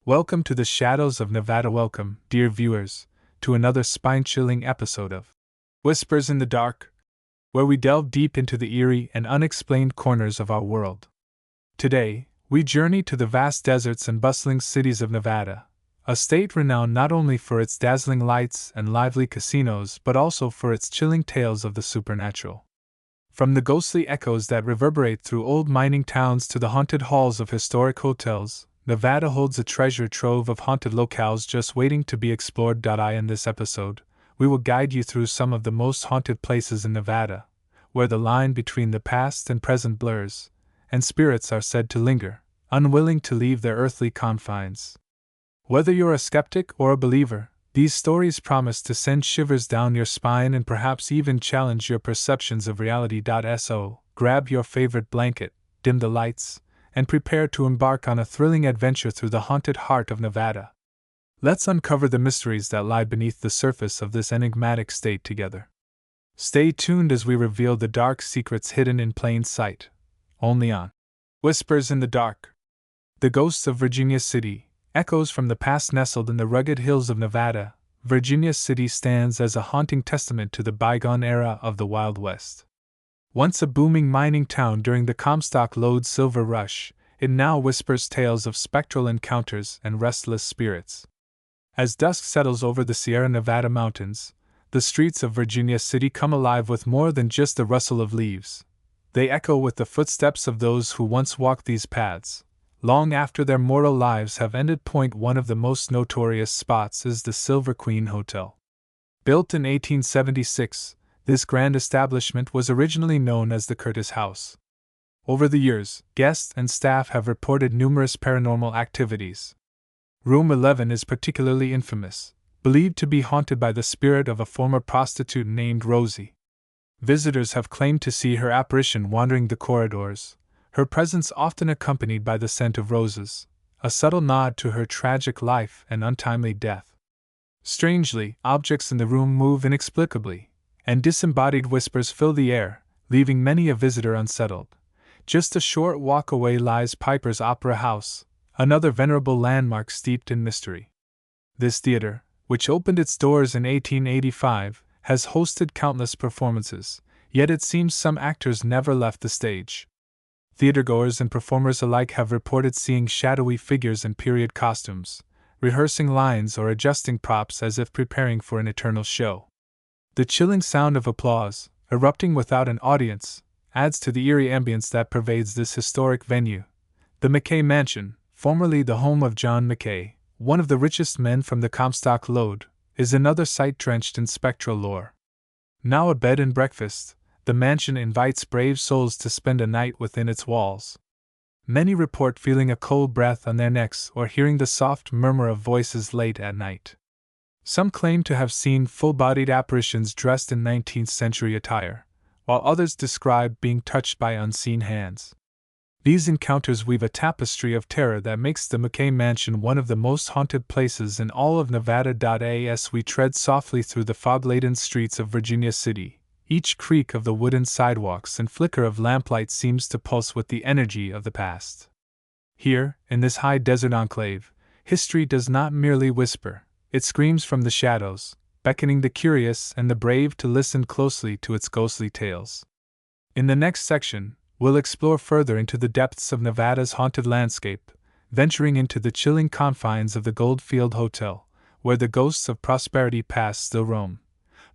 Welcome to the Shadows of Nevada. Welcome, dear viewers, to another spine-chilling episode of Whispers in the Dark, where we delve deep into the eerie and unexplained corners of our world. Today, we journey to the vast deserts and bustling cities of Nevada, a state renowned not only for its dazzling lights and lively casinos but also for its chilling tales of the supernatural. From the ghostly echoes that reverberate through old mining towns to the haunted halls of historic hotels, Nevada holds a treasure trove of haunted locales just waiting to be explored. In this episode, we will guide you through some of the most haunted places in Nevada, where the line between the past and present blurs, and spirits are said to linger, unwilling to leave their earthly confines. Whether you're a skeptic or a believer, these stories promise to send shivers down your spine and perhaps even challenge your perceptions of reality. So, grab your favorite blanket, dim the lights, and prepare to embark on a thrilling adventure through the haunted heart of Nevada. Let's uncover the mysteries that lie beneath the surface of this enigmatic state together. Stay tuned as we reveal the dark secrets hidden in plain sight, only on Whispers in the Dark. The ghosts of Virginia City, echoes from the past nestled in the rugged hills of Nevada. Virginia City stands as a haunting testament to the bygone era of the Wild West. Once a booming mining town during the Comstock Lode Silver Rush, it now whispers tales of spectral encounters and restless spirits. As dusk settles over the Sierra Nevada mountains, the streets of Virginia City come alive with more than just the rustle of leaves. They echo with the footsteps of those who once walked these paths, long after their mortal lives have ended. One of the most notorious spots is the Silver Queen Hotel. Built in 1876, this grand establishment was originally known as the Curtis House. Over the years, guests and staff have reported numerous paranormal activities. Room 11 is particularly infamous, believed to be haunted by the spirit of a former prostitute named Rosie. Visitors have claimed to see her apparition wandering the corridors, her presence often accompanied by the scent of roses, a subtle nod to her tragic life and untimely death. Strangely, objects in the room move inexplicably, and disembodied whispers fill the air, leaving many a visitor unsettled. Just a short walk away lies Piper's Opera House, another venerable landmark steeped in mystery. This theater, which opened its doors in 1885, has hosted countless performances, yet it seems some actors never left the stage. Theatergoers and performers alike have reported seeing shadowy figures in period costumes, rehearsing lines or adjusting props as if preparing for an eternal show. The chilling sound of applause, erupting without an audience, adds to the eerie ambience that pervades this historic venue. The McKay Mansion, formerly the home of John McKay, one of the richest men from the Comstock Lode, is another site drenched in spectral lore. Now a bed and breakfast, the mansion invites brave souls to spend a night within its walls. Many report feeling a cold breath on their necks or hearing the soft murmur of voices late at night. Some claim to have seen full-bodied apparitions dressed in 19th-century attire, while others describe being touched by unseen hands. These encounters weave a tapestry of terror that makes the McKay Mansion one of the most haunted places in all of Nevada. As we tread softly through the fog-laden streets of Virginia City, each creak of the wooden sidewalks and flicker of lamplight seems to pulse with the energy of the past. Here, in this high desert enclave, history does not merely whisper. It screams from the shadows, beckoning the curious and the brave to listen closely to its ghostly tales. In the next section, we'll explore further into the depths of Nevada's haunted landscape, venturing into the chilling confines of the Goldfield Hotel, where the ghosts of prosperity past still roam.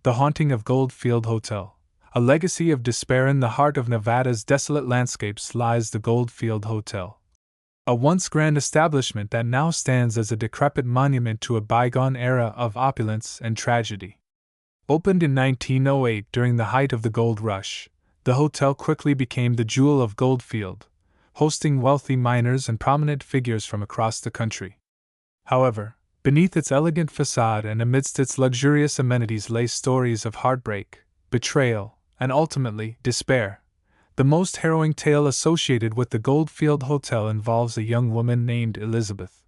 The haunting of Goldfield Hotel, a legacy of despair in the heart of Nevada's desolate landscapes, lies the Goldfield Hotel. A once grand establishment that now stands as a decrepit monument to a bygone era of opulence and tragedy. Opened in 1908 during the height of the gold rush, the hotel quickly became the jewel of Goldfield, hosting wealthy miners and prominent figures from across the country. However, beneath its elegant facade and amidst its luxurious amenities lay stories of heartbreak, betrayal, and ultimately, despair. The most harrowing tale associated with the Goldfield Hotel involves a young woman named Elizabeth.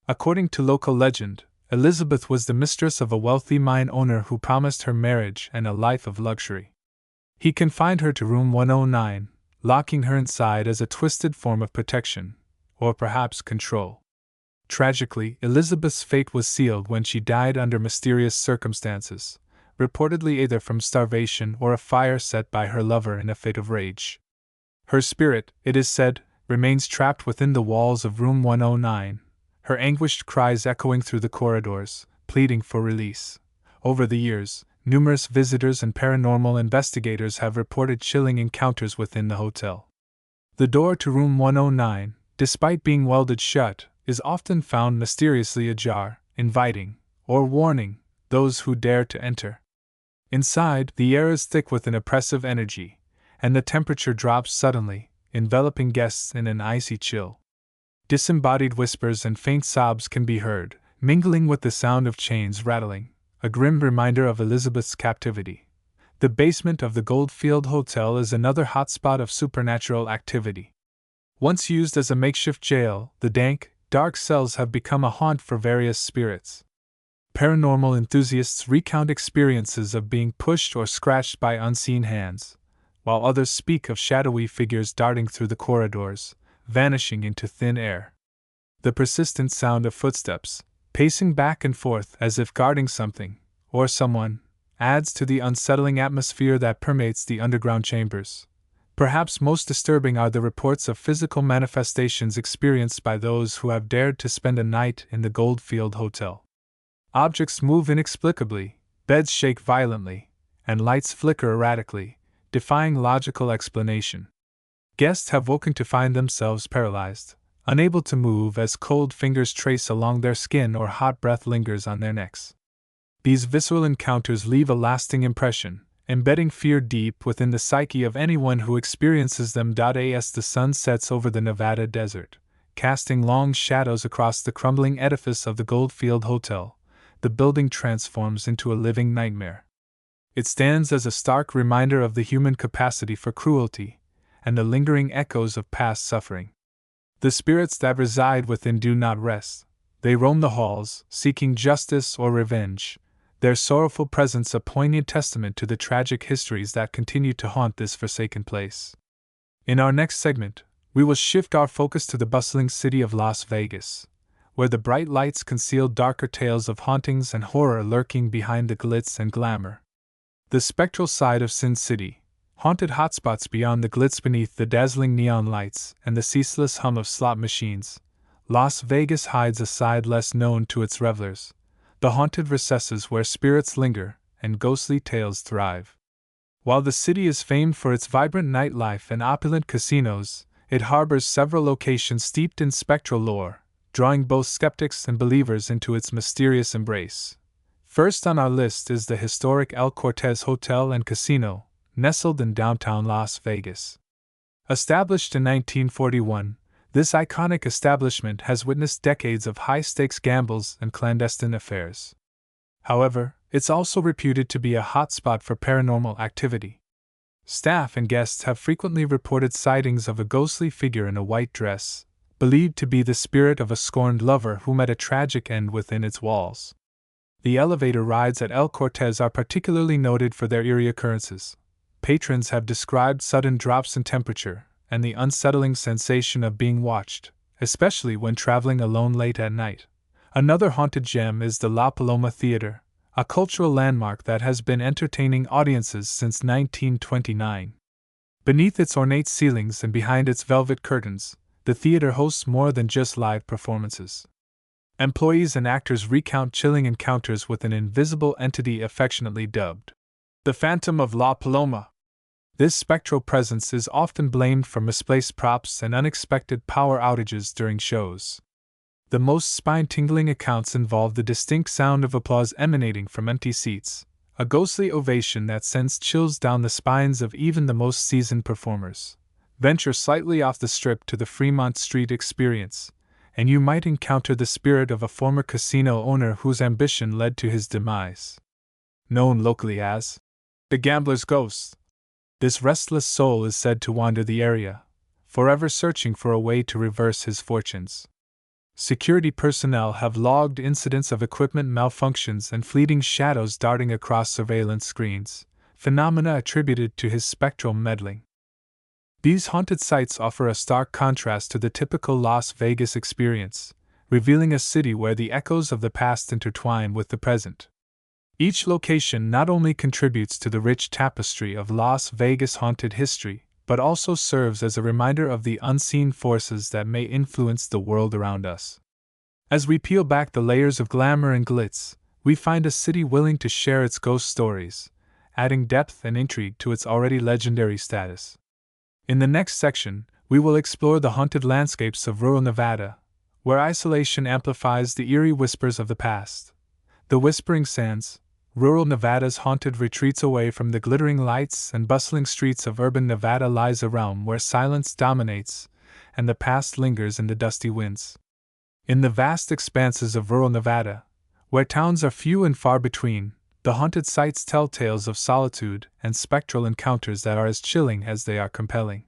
According to local legend, Elizabeth was the mistress of a wealthy mine owner who promised her marriage and a life of luxury. He confined her to room 109, locking her inside as a twisted form of protection, or perhaps control. Tragically, Elizabeth's fate was sealed when she died under mysterious circumstances, reportedly either from starvation or a fire set by her lover in a fit of rage. Her spirit, it is said, remains trapped within the walls of room 109, her anguished cries echoing through the corridors, pleading for release. Over the years, numerous visitors and paranormal investigators have reported chilling encounters within the hotel. The door to room 109, despite being welded shut, is often found mysteriously ajar, inviting, or warning, those who dare to enter. Inside, the air is thick with an oppressive energy, and the temperature drops suddenly, enveloping guests in an icy chill. Disembodied whispers and faint sobs can be heard, mingling with the sound of chains rattling, a grim reminder of Elizabeth's captivity. The basement of the Goldfield Hotel is another hotspot of supernatural activity. Once used as a makeshift jail, the dank, dark cells have become a haunt for various spirits. Paranormal enthusiasts recount experiences of being pushed or scratched by unseen hands, while others speak of shadowy figures darting through the corridors, vanishing into thin air. The persistent sound of footsteps, pacing back and forth as if guarding something, or someone, adds to the unsettling atmosphere that permeates the underground chambers. Perhaps most disturbing are the reports of physical manifestations experienced by those who have dared to spend a night in the Goldfield Hotel. Objects move inexplicably, beds shake violently, and lights flicker erratically, defying logical explanation. Guests have woken to find themselves paralyzed, unable to move as cold fingers trace along their skin or hot breath lingers on their necks. These visceral encounters leave a lasting impression, embedding fear deep within the psyche of anyone who experiences them. As the sun sets over the Nevada desert, casting long shadows across the crumbling edifice of the Goldfield Hotel, the building transforms into a living nightmare. It stands as a stark reminder of the human capacity for cruelty, and the lingering echoes of past suffering. The spirits that reside within do not rest. They roam the halls, seeking justice or revenge, their sorrowful presence a poignant testament to the tragic histories that continue to haunt this forsaken place. In our next segment, we will shift our focus to the bustling city of Las Vegas, where the bright lights conceal darker tales of hauntings and horror lurking behind the glitz and glamour. The spectral side of Sin City, haunted hotspots beyond the glitz beneath the dazzling neon lights and the ceaseless hum of slot machines, Las Vegas hides a side less known to its revelers, the haunted recesses where spirits linger and ghostly tales thrive. While the city is famed for its vibrant nightlife and opulent casinos, it harbors several locations steeped in spectral lore, drawing both skeptics and believers into its mysterious embrace. First on our list is the historic El Cortez Hotel and Casino, nestled in downtown Las Vegas. Established in 1941, this iconic establishment has witnessed decades of high-stakes gambles and clandestine affairs. However, it's also reputed to be a hotspot for paranormal activity. Staff and guests have frequently reported sightings of a ghostly figure in a white dress, believed to be the spirit of a scorned lover who met a tragic end within its walls. The elevator rides at El Cortez are particularly noted for their eerie occurrences. Patrons have described sudden drops in temperature and the unsettling sensation of being watched, especially when traveling alone late at night. Another haunted gem is the La Paloma Theater, a cultural landmark that has been entertaining audiences since 1929. Beneath its ornate ceilings and behind its velvet curtains, the theater hosts more than just live performances. Employees and actors recount chilling encounters with an invisible entity affectionately dubbed the Phantom of La Paloma. This spectral presence is often blamed for misplaced props and unexpected power outages during shows. The most spine-tingling accounts involve the distinct sound of applause emanating from empty seats, a ghostly ovation that sends chills down the spines of even the most seasoned performers. Venture slightly off the strip to the Fremont Street Experience, and you might encounter the spirit of a former casino owner whose ambition led to his demise. Known locally as the Gambler's Ghost, this restless soul is said to wander the area, forever searching for a way to reverse his fortunes. Security personnel have logged incidents of equipment malfunctions and fleeting shadows darting across surveillance screens, phenomena attributed to his spectral meddling. These haunted sites offer a stark contrast to the typical Las Vegas experience, revealing a city where the echoes of the past intertwine with the present. Each location not only contributes to the rich tapestry of Las Vegas haunted history, but also serves as a reminder of the unseen forces that may influence the world around us. As we peel back the layers of glamour and glitz, we find a city willing to share its ghost stories, adding depth and intrigue to its already legendary status. In the next section, we will explore the haunted landscapes of rural Nevada, where isolation amplifies the eerie whispers of the past. The Whispering Sands, rural Nevada's haunted retreats away from the glittering lights and bustling streets of urban Nevada, lies a realm where silence dominates and the past lingers in the dusty winds. In the vast expanses of rural Nevada, where towns are few and far between, the haunted sites tell tales of solitude and spectral encounters that are as chilling as they are compelling.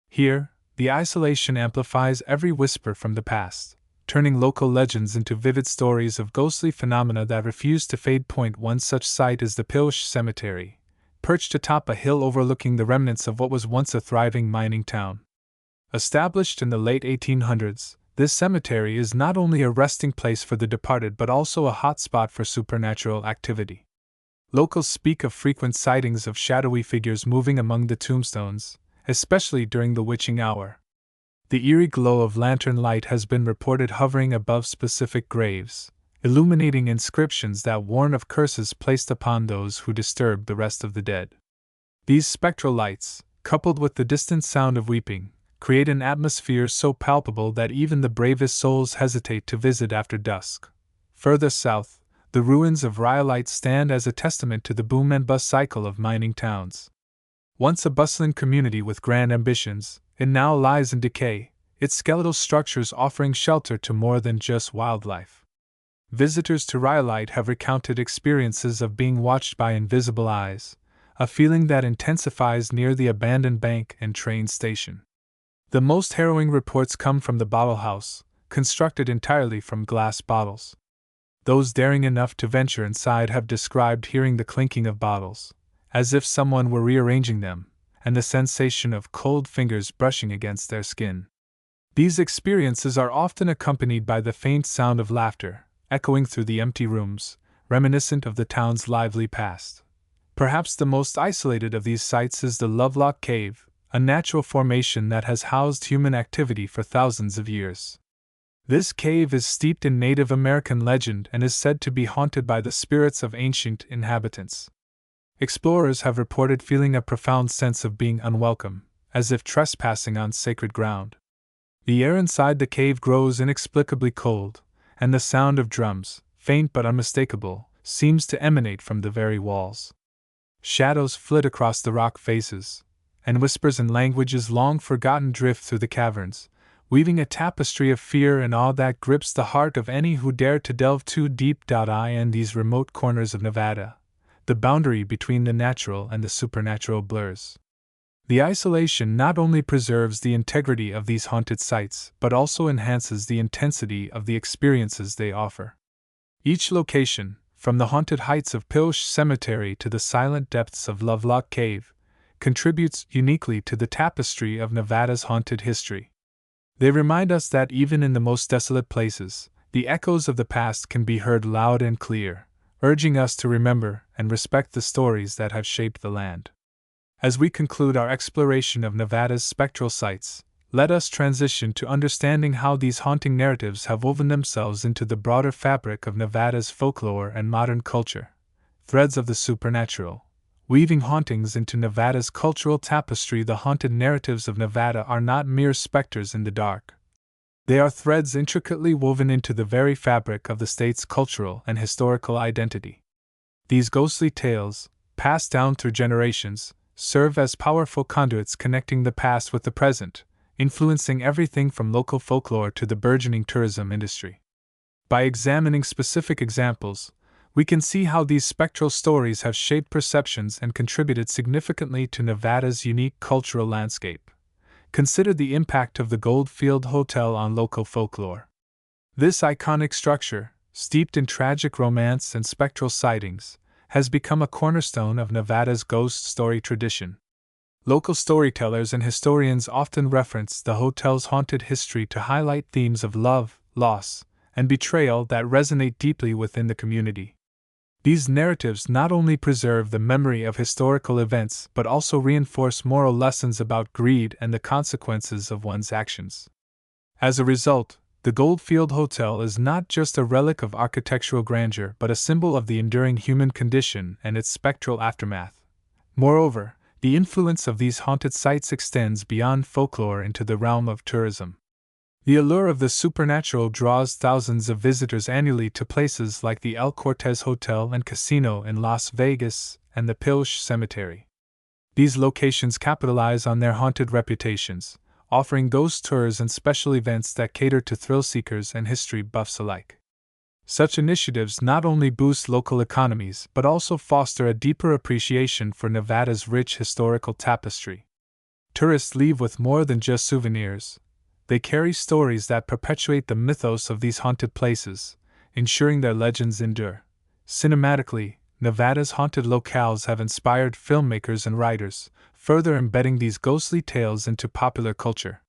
Here, the isolation amplifies every whisper from the past, turning local legends into vivid stories of ghostly phenomena that refuse to fade. One such site is the Pilsch Cemetery, perched atop a hill overlooking the remnants of what was once a thriving mining town. Established in the late 1800s, this cemetery is not only a resting place for the departed but also a hotspot for supernatural activity. Locals speak of frequent sightings of shadowy figures moving among the tombstones, especially during the witching hour. The eerie glow of lantern light has been reported hovering above specific graves, illuminating inscriptions that warn of curses placed upon those who disturb the rest of the dead. These spectral lights, coupled with the distant sound of weeping, create an atmosphere so palpable that even the bravest souls hesitate to visit after dusk. Further south, the ruins of Rhyolite stand as a testament to the boom and bust cycle of mining towns. Once a bustling community with grand ambitions, it now lies in decay, its skeletal structures offering shelter to more than just wildlife. Visitors to Rhyolite have recounted experiences of being watched by invisible eyes, a feeling that intensifies near the abandoned bank and train station. The most harrowing reports come from the bottle house, constructed entirely from glass bottles. Those daring enough to venture inside have described hearing the clinking of bottles, as if someone were rearranging them, and the sensation of cold fingers brushing against their skin. These experiences are often accompanied by the faint sound of laughter, echoing through the empty rooms, reminiscent of the town's lively past. Perhaps the most isolated of these sites is the Lovelock Cave, a natural formation that has housed human activity for thousands of years. This cave is steeped in Native American legend and is said to be haunted by the spirits of ancient inhabitants. Explorers have reported feeling a profound sense of being unwelcome, as if trespassing on sacred ground. The air inside the cave grows inexplicably cold, and the sound of drums, faint but unmistakable, seems to emanate from the very walls. Shadows flit across the rock faces, and whispers and languages long forgotten drift through the caverns, weaving a tapestry of fear and awe that grips the heart of any who dare to delve too deep. In these remote corners of Nevada, the boundary between the natural and the supernatural blurs. The isolation not only preserves the integrity of these haunted sites but also enhances the intensity of the experiences they offer. Each location, from the haunted heights of Pilsch Cemetery to the silent depths of Lovelock Cave, contributes uniquely to the tapestry of Nevada's haunted history. They remind us that even in the most desolate places, the echoes of the past can be heard loud and clear, urging us to remember and respect the stories that have shaped the land. As we conclude our exploration of Nevada's spectral sites, let us transition to understanding how these haunting narratives have woven themselves into the broader fabric of Nevada's folklore and modern culture. Threads of the supernatural, weaving hauntings into Nevada's cultural tapestry. The haunted narratives of Nevada are not mere specters in the dark. They are threads intricately woven into the very fabric of the state's cultural and historical identity. These ghostly tales, passed down through generations, serve as powerful conduits connecting the past with the present, influencing everything from local folklore to the burgeoning tourism industry. By examining specific examples, we can see how these spectral stories have shaped perceptions and contributed significantly to Nevada's unique cultural landscape. Consider the impact of the Goldfield Hotel on local folklore. This iconic structure, steeped in tragic romance and spectral sightings, has become a cornerstone of Nevada's ghost story tradition. Local storytellers and historians often reference the hotel's haunted history to highlight themes of love, loss, and betrayal that resonate deeply within the community. These narratives not only preserve the memory of historical events but also reinforce moral lessons about greed and the consequences of one's actions. As a result, the Goldfield Hotel is not just a relic of architectural grandeur but a symbol of the enduring human condition and its spectral aftermath. Moreover, the influence of these haunted sites extends beyond folklore into the realm of tourism. The allure of the supernatural draws thousands of visitors annually to places like the El Cortez Hotel and Casino in Las Vegas and the Pilch Cemetery. These locations capitalize on their haunted reputations, offering ghost tours and special events that cater to thrill seekers and history buffs alike. Such initiatives not only boost local economies but also foster a deeper appreciation for Nevada's rich historical tapestry. Tourists leave with more than just souvenirs. They carry stories that perpetuate the mythos of these haunted places, ensuring their legends endure. Cinematically, Nevada's haunted locales have inspired filmmakers and writers, further embedding these ghostly tales into popular culture.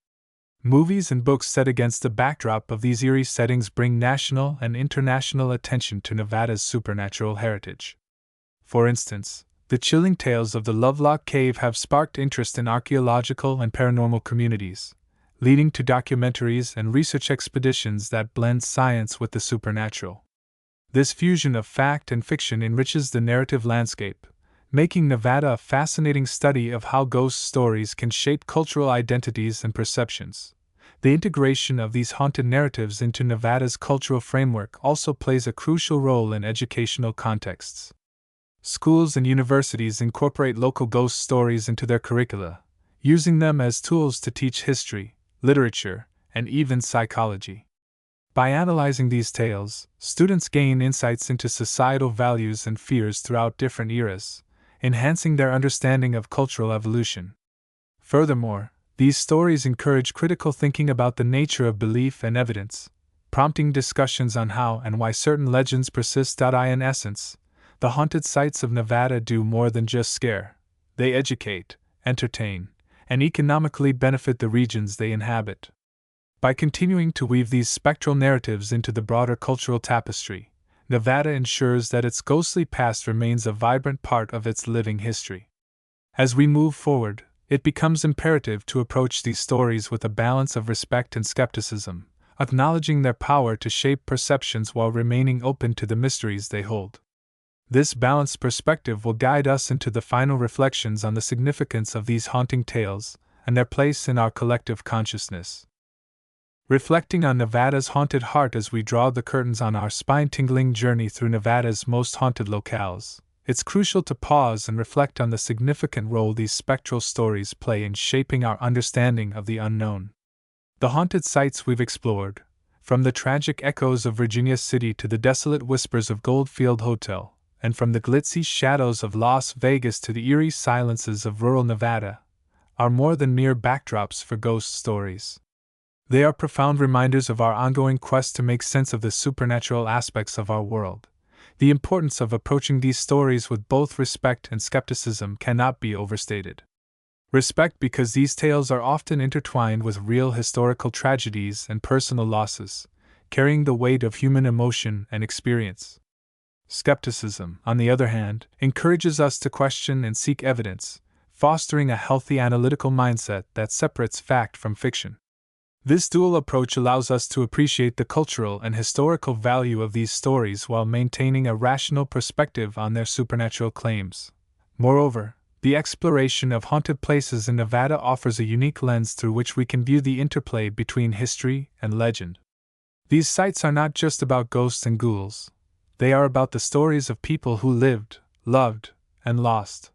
Movies and books set against the backdrop of these eerie settings bring national and international attention to Nevada's supernatural heritage. For instance, the chilling tales of the Lovelock Cave have sparked interest in archaeological and paranormal communities, leading to documentaries and research expeditions that blend science with the supernatural. This fusion of fact and fiction enriches the narrative landscape, making Nevada a fascinating study of how ghost stories can shape cultural identities and perceptions. The integration of these haunted narratives into Nevada's cultural framework also plays a crucial role in educational contexts. Schools and universities incorporate local ghost stories into their curricula, using them as tools to teach history, literature, and even psychology. By analyzing these tales, students gain insights into societal values and fears throughout different eras, enhancing their understanding of cultural evolution. Furthermore, these stories encourage critical thinking about the nature of belief and evidence, prompting discussions on how and why certain legends persist. In essence, the haunted sites of Nevada do more than just scare. They educate, entertain, and economically benefit the regions they inhabit. By continuing to weave these spectral narratives into the broader cultural tapestry, Nevada ensures that its ghostly past remains a vibrant part of its living history. As we move forward, it becomes imperative to approach these stories with a balance of respect and skepticism, acknowledging their power to shape perceptions while remaining open to the mysteries they hold. This balanced perspective will guide us into the final reflections on the significance of these haunting tales and their place in our collective consciousness. Reflecting on Nevada's haunted heart as we draw the curtains on our spine-tingling journey through Nevada's most haunted locales, it's crucial to pause and reflect on the significant role these spectral stories play in shaping our understanding of the unknown. The haunted sites we've explored, from the tragic echoes of Virginia City to the desolate whispers of Goldfield Hotel, and from the glitzy shadows of Las Vegas to the eerie silences of rural Nevada, are more than mere backdrops for ghost stories. They are profound reminders of our ongoing quest to make sense of the supernatural aspects of our world. The importance of approaching these stories with both respect and skepticism cannot be overstated. Respect because these tales are often intertwined with real historical tragedies and personal losses, carrying the weight of human emotion and experience. Skepticism, on the other hand, encourages us to question and seek evidence, fostering a healthy analytical mindset that separates fact from fiction. This dual approach allows us to appreciate the cultural and historical value of these stories while maintaining a rational perspective on their supernatural claims. Moreover, the exploration of haunted places in Nevada offers a unique lens through which we can view the interplay between history and legend. These sites are not just about ghosts and ghouls. They are about the stories of people who lived, loved, and lost.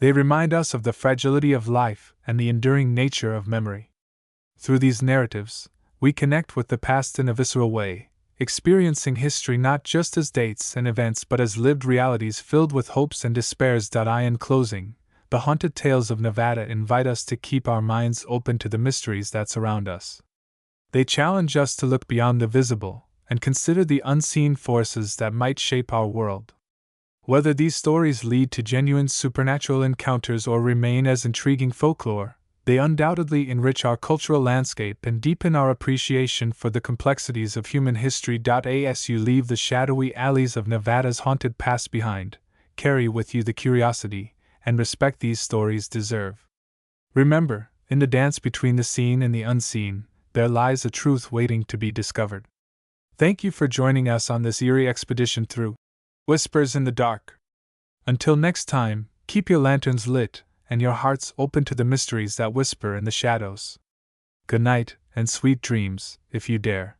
They remind us of the fragility of life and the enduring nature of memory. Through these narratives, we connect with the past in a visceral way, experiencing history not just as dates and events but as lived realities filled with hopes and despairs. In closing, the haunted tales of Nevada invite us to keep our minds open to the mysteries that surround us. They challenge us to look beyond the visible and consider the unseen forces that might shape our world. Whether these stories lead to genuine supernatural encounters or remain as intriguing folklore, They undoubtedly enrich our cultural landscape and deepen our appreciation for the complexities of human history. As you leave the shadowy alleys of Nevada's haunted past behind, carry with you the curiosity and respect these stories deserve. Remember, in the dance between the seen and the unseen, there lies a truth waiting to be discovered. Thank you for joining us on this eerie expedition through Whispers in the Dark. Until next time, keep your lanterns lit and your hearts open to the mysteries that whisper in the shadows. Good night, and sweet dreams, if you dare.